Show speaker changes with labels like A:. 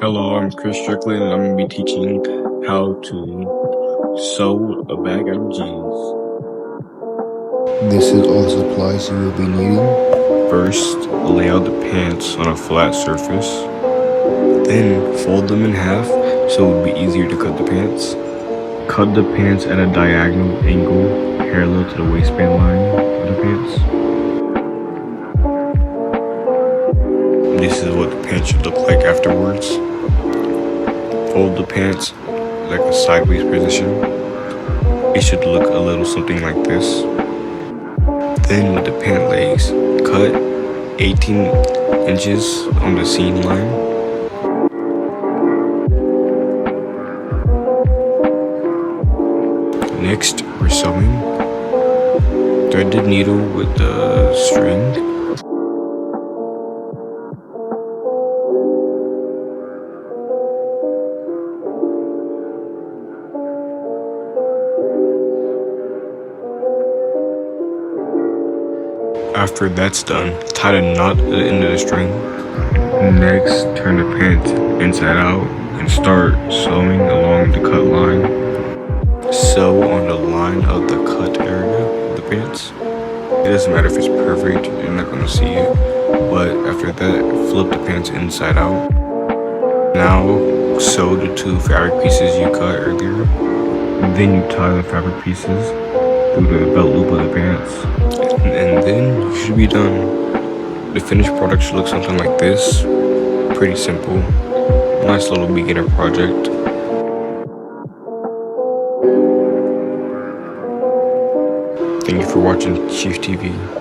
A: Hello, I'm Chris Strickland, and I'm going to be teaching how to sew a bag out of jeans.
B: This is all the supplies you will be needing.
A: First, lay out the pants on a flat surface. Then, fold them in half so it would be easier to cut the pants. Cut the pants at a diagonal angle parallel to the waistband line of the pants. This is what the pants should look like afterwards. Fold the pants like a sideways position. It should look a little something like this. Then with the pant legs, cut 18 inches on the seam line. Next, we're sewing. Thread the needle with the string. After that's done, tie a knot at the end of the string. Next, turn the pants inside out and start sewing along the cut line. Sew on the line of the cut area of the pants. It doesn't matter if it's perfect, you're not going to see it. But after that, flip the pants inside out. Now, sew the two fabric pieces you cut earlier. Then you tie the fabric pieces through the belt loop of the pants. And then you should be done. The finished product should look something like this. Pretty simple. Nice little beginner project. Thank you for watching Chief TV.